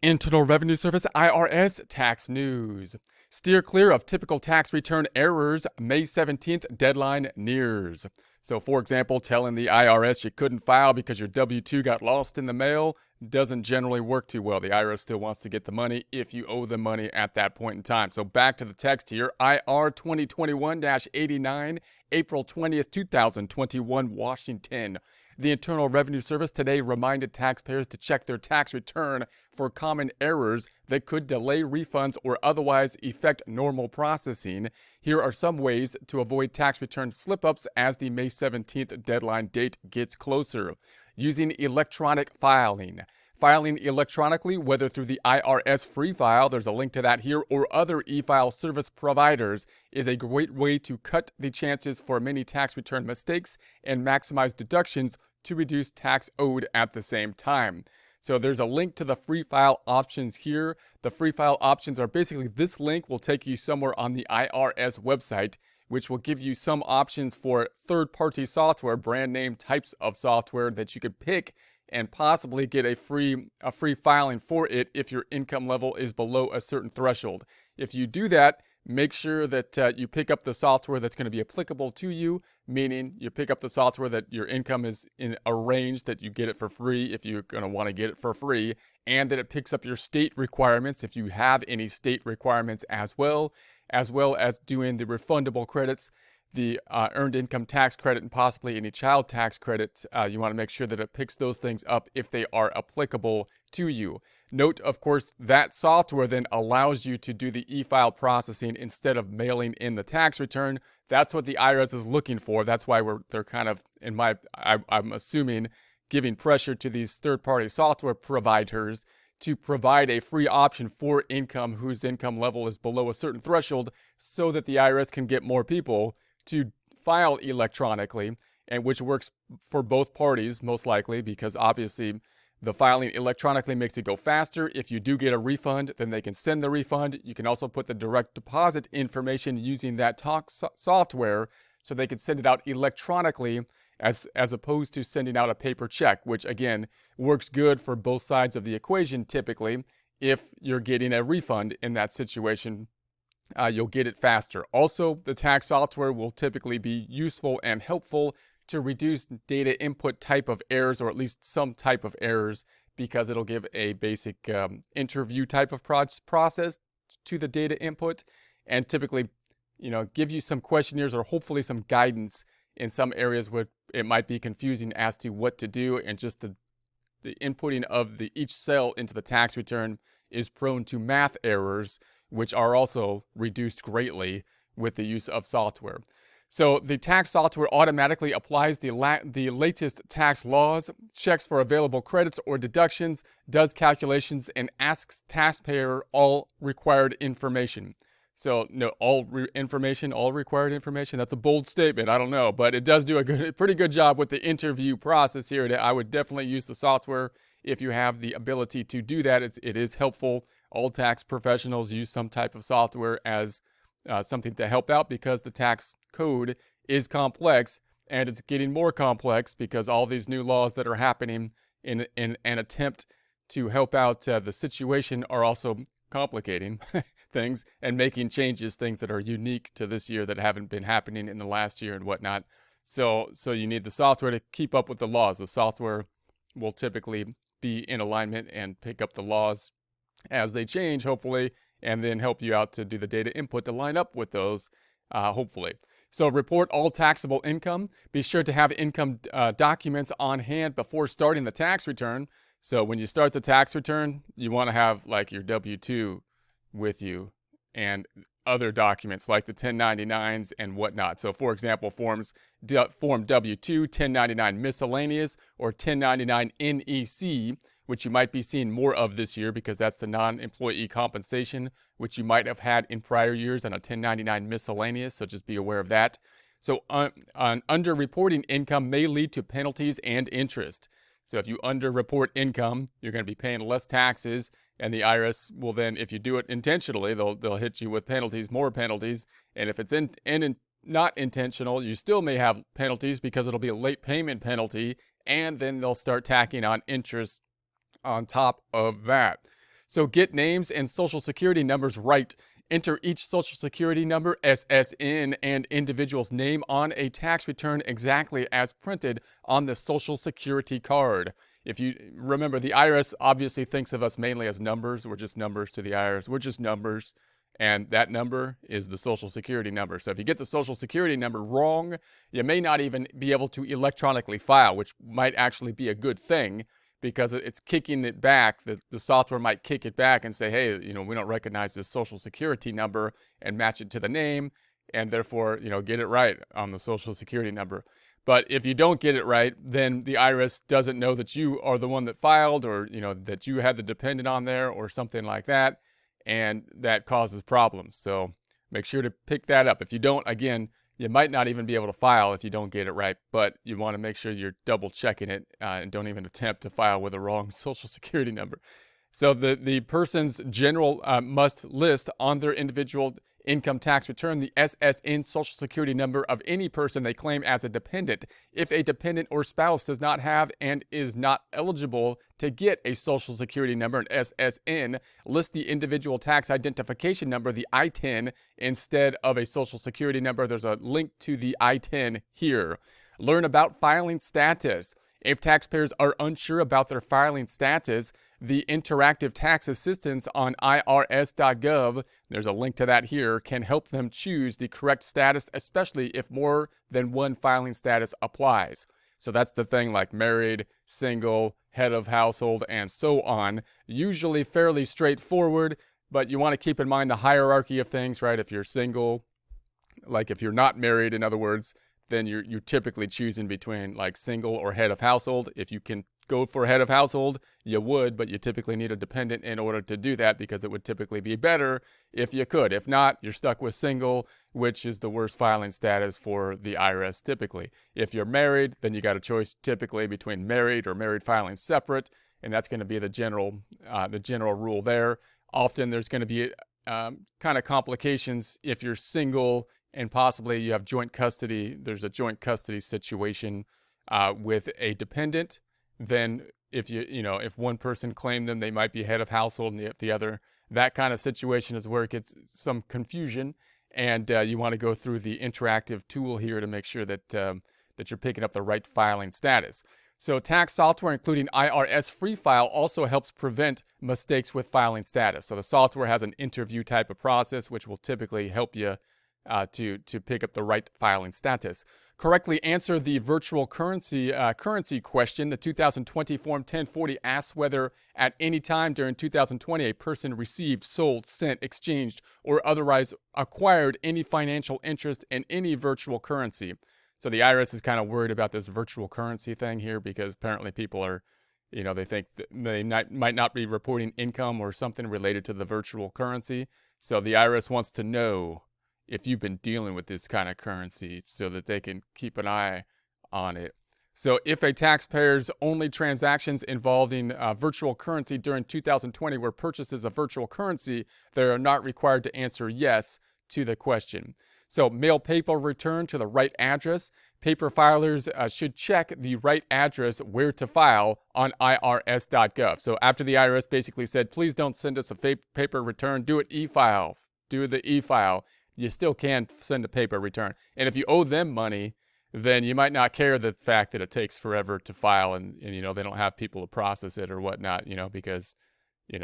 Internal Revenue Service IRS tax news. Steer clear of typical tax return errors. May 17th deadline nears. So, for example, telling the IRS you couldn't file because your W-2 got lost in the mail doesn't generally work too well. The IRS still wants to get the money if you owe them money at that point in time. So back to the text here. IR 2021-89, April 20th, 2021, Washington. The Internal Revenue Service today reminded taxpayers to check their tax return for common errors that could delay refunds or otherwise affect normal processing. Here are some ways to avoid tax return slip-ups as the May 17th deadline date gets closer. Using electronic filing. Filing electronically, whether through the IRS Free File, there's a link to that here, or other EFile service providers, is a great way to cut the chances for many tax return mistakes and maximize deductions to reduce tax owed at the same time. So there's a link to the Free File options here. The Free File options are basically this link will take you somewhere on the IRS website, which will give you some options for third-party software, brand name types of software that you could pick and possibly get a free filing for it if your income level is below a certain threshold. If you do that, make sure that you pick up the software that's going to be applicable to you, meaning you pick up the software that your income is in a range that you get it for free if you're going to want to get it for free, and that it picks up your state requirements if you have any state requirements as well as doing the refundable credits, the earned income tax credit, and possibly any child tax credit. You want to make sure that it picks those things up if they are applicable to you. Note, of course, that software then allows you to do the e-file processing instead of mailing in the tax return. That's what the IRS is looking for. That's why they're kind of, I'm assuming, giving pressure to these third-party software providers to provide a free option for income whose income level is below a certain threshold so that the IRS can get more people to file electronically, and which works for both parties most likely, because obviously the filing electronically makes it go faster. If you do get a refund, then they can send the refund. You can also put the direct deposit information using that software so they can send it out electronically as opposed to sending out a paper check, which again works good for both sides of the equation typically. If you're getting a refund in that situation, you'll get it faster. Also, the tax software will typically be useful and helpful to reduce data input type of errors, or at least some type of errors, because it'll give a basic interview type of process to the data input, and typically, give you some questionnaires or hopefully some guidance in some areas where it might be confusing as to what to do, and just the inputting of each cell into the tax return is prone to math errors, which are also reduced greatly with the use of software. So the tax software automatically applies the latest tax laws, checks for available credits or deductions, does calculations, and asks taxpayer all required information. So no, all required information. That's a bold statement. I don't know, but it does do a pretty good job with the interview process here. I would definitely use the software if you have the ability to do that. It is helpful. All tax professionals use some type of software as something to help out, because the tax code is complex, and it's getting more complex because all these new laws that are happening in an attempt to help out the situation are also complicating things and making things that are unique to this year that haven't been happening in the last year and whatnot. So you need the software to keep up with the laws. The software will typically be in alignment and pick up the laws as they change, hopefully, and then help you out to do the data input to line up with those, hopefully. So report all taxable income. Be sure to have income documents on hand before starting the tax return. So when you start the tax return, you want to have like your W-2 with you and other documents like the 1099s and whatnot. So for example, Form W-2, 1099 miscellaneous, or 1099 NEC, which you might be seeing more of this year because that's the non-employee compensation, which you might have had in prior years on a 1099 miscellaneous, so just be aware of that. So underreporting income may lead to penalties and interest. So if you underreport income, you're going to be paying less taxes, and the IRS will then, if you do it intentionally, they'll hit you with penalties, more penalties. And if it's not intentional, you still may have penalties because it'll be a late payment penalty, and then they'll start tacking on interest on top of that. So get names and social security numbers right. Enter each social security number, SSN, and individual's name on a tax return exactly as printed on the social security card. If you remember, the IRS obviously thinks of us mainly as numbers. We're just numbers to the IRS. We're just numbers. And that number is the social security number. So if you get the social security number wrong, you may not even be able to electronically file, which might actually be a good thing, because it's kicking it back. The software might kick it back and say, hey, we don't recognize this social security number, and match it to the name, and therefore, get it right on the social security number. But if you don't get it right, then the IRS doesn't know that you are the one that filed, or, that you had the dependent on there or something like that, and that causes problems. So make sure to pick that up. If you don't, again, you might not even be able to file if you don't get it right, but you want to make sure you're double checking it and don't even attempt to file with a wrong social security number. So the person's general must list on their individual income tax return the SSN social security number of any person they claim as a dependent. If a dependent or spouse does not have and is not eligible to get a social security number, an SSN, list the individual tax identification number, the ITIN, instead of a social security number. There's a link to the ITIN here. Learn about filing status. If taxpayers are unsure about their filing status, the interactive tax assistance on irs.gov, there's a link to that here, can help them choose the correct status, especially if more than one filing status applies. So that's the thing, like married, single, head of household, and so on. Usually fairly straightforward, but you want to keep in mind the hierarchy of things, right? If you're single, like if you're not married, in other words, then you're typically choosing between like single or head of household. If you can go for head of household, you would, but you typically need a dependent in order to do that, because it would typically be better if you could. If not, you're stuck with single, which is the worst filing status for the IRS typically. If you're married, then you got a choice typically between married or married filing separate, and that's going to be the general rule there. Often there's going to be kind of complications if you're single and possibly you have joint custody. There's a joint custody situation with a dependent. Then if if one person claimed them, they might be head of household, and the other, that kind of situation is where it gets some confusion. And you want to go through the interactive tool here to make sure that that you're picking up the right filing status. So tax software, including IRS Free File, also helps prevent mistakes with filing status. So the software has an interview type of process, which will typically help you to pick up the right filing status. Correctly answer the virtual currency question. The 2020 Form 1040 asks whether at any time during 2020 a person received, sold, sent, exchanged, or otherwise acquired any financial interest in any virtual currency. So the IRS is kind of worried about this virtual currency thing here, because apparently people are, they think that they might not be reporting income or something related to the virtual currency. So the IRS wants to know if you've been dealing with this kind of currency so that they can keep an eye on it. So if a taxpayer's only transactions involving virtual currency during 2020 were purchases of virtual currency, they are not required to answer yes to the question. So mail paper return to the right address. Paper filers should check the right address where to file on irs.gov. So after the IRS basically said, please don't send us a paper return, do it EFile, do the EFile, you still can send a paper return. And if you owe them money, then you might not care the fact that it takes forever to file and they don't have people to process it or whatnot, because,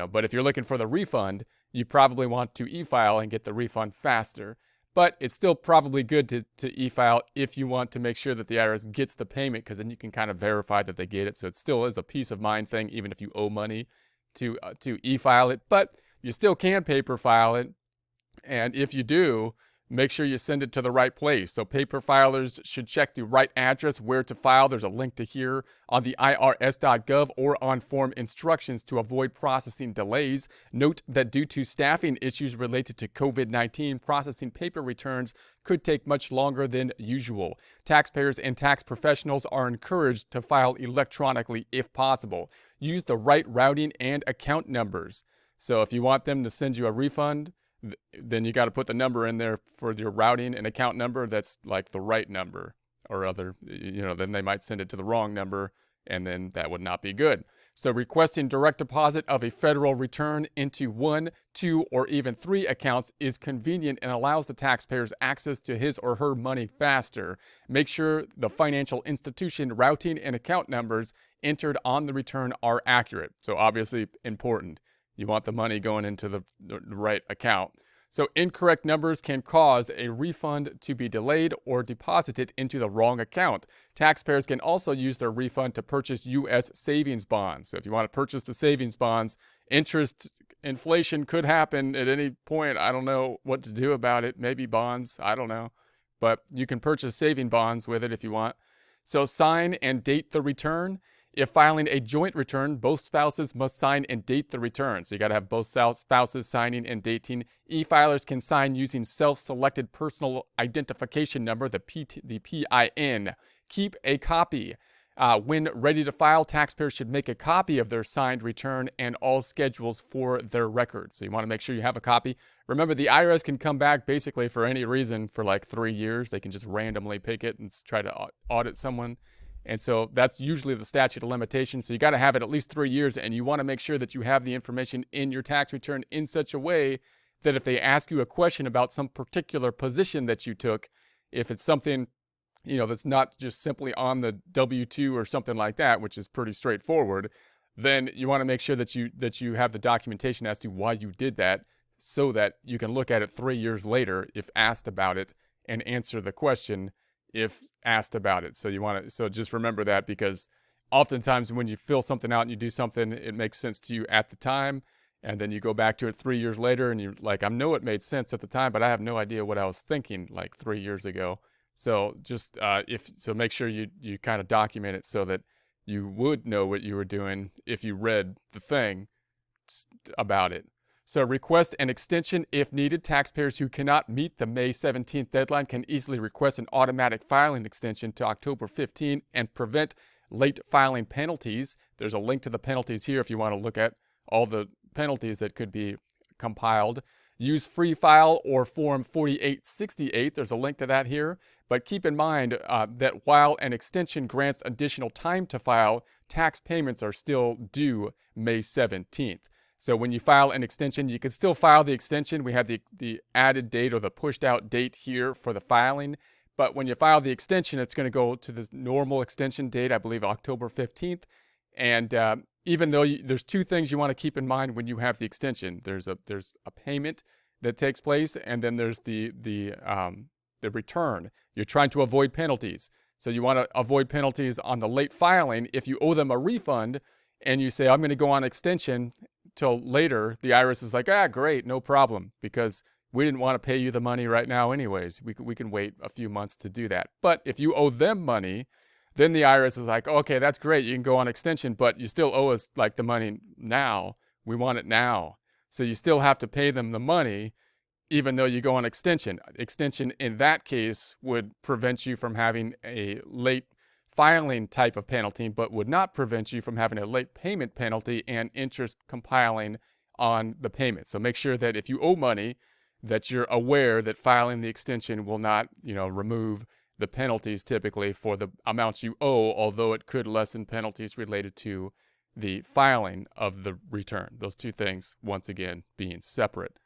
but if you're looking for the refund, you probably want to e-file and get the refund faster. But it's still probably good to e-file if you want to make sure that the IRS gets the payment, because then you can kind of verify that they get it. So it still is a peace of mind thing, even if you owe money to e-file it. But you still can paper file it. And if you do, make sure you send it to the right place. So paper filers should check the right address where to file. There's a link to here on the irs.gov or on form instructions to avoid processing delays. Note that due to staffing issues related to COVID-19, processing paper returns could take much longer than usual. Taxpayers and tax professionals are encouraged to file electronically if possible. Use the right routing and account numbers. So if you want them to send you a refund, then you got to put the number in there for your routing and account number that's like the right number, or other, then they might send it to the wrong number, and then that would not be good. So requesting direct deposit of a federal return into 1, 2, or even 3 accounts is convenient and allows the taxpayers access to his or her money faster. Make sure the financial institution routing and account numbers entered on the return are accurate. So obviously important. You want the money going into the right account. So incorrect numbers can cause a refund to be delayed or deposited into the wrong account. Taxpayers can also use their refund to purchase U.S. savings bonds. So if you want to purchase the savings bonds, inflation could happen at any point. I don't know what to do about it. Maybe bonds, I don't know. But you can purchase saving bonds with it if you want. So sign and date the return. If filing a joint return, both spouses must sign and date the return. So you got to have both spouses signing and dating. E-filers can sign using self-selected personal identification number, the PIN. Keep a copy. When ready to file, taxpayers should make a copy of their signed return and all schedules for their records. So you want to make sure you have a copy. Remember, the IRS can come back basically for any reason for like 3 years. They can just randomly pick it and try to audit someone. And so that's usually the statute of limitations. So you got to have it at least 3 years, and you want to make sure that you have the information in your tax return in such a way that if they ask you a question about some particular position that you took, if it's something, that's not just simply on the W-2 or something like that, which is pretty straightforward, then you want to make sure that you have the documentation as to why you did that, so that you can look at it 3 years later if asked about it and answer the question if asked about it. So just remember that, because oftentimes when you fill something out and you do something, it makes sense to you at the time, and then you go back to it 3 years later and you're like, I know it made sense at the time, but I have no idea what I was thinking like 3 years ago. So just make sure you kind of document it so that you would know what you were doing if you read the thing about it. So request an extension if needed. Taxpayers who cannot meet the May 17th deadline can easily request an automatic filing extension to October 15 and prevent late filing penalties. There's a link to the penalties here if you want to look at all the penalties that could be compiled. Use Free File or Form 4868. There's a link to that here. But keep in mind that while an extension grants additional time to file, tax payments are still due May 17th. So when you file an extension, you can still file the extension. We have the added date or the pushed out date here for the filing. But when you file the extension, it's going to go to the normal extension date, I believe October 15th. And even though there's 2 things you want to keep in mind when you have the extension. There's a payment that takes place, and then there's the return. You're trying to avoid penalties. So you want to avoid penalties on the late filing. If you owe them a refund and you say, I'm going to go on extension till later, the IRS is like, great, no problem, because we didn't want to pay you the money right now anyways. We can wait a few months to do that. But if you owe them money, then the IRS is like, okay, that's great, you can go on extension, but you still owe us like the money now. We want it now. So you still have to pay them the money even though you go on extension. Extension in that case would prevent you from having a late filing type of penalty, but would not prevent you from having a late payment penalty and interest compiling on the payment. So make sure that if you owe money, that you're aware that filing the extension will not, remove the penalties typically for the amounts you owe, although it could lessen penalties related to the filing of the return. Those 2 things, once again, being separate.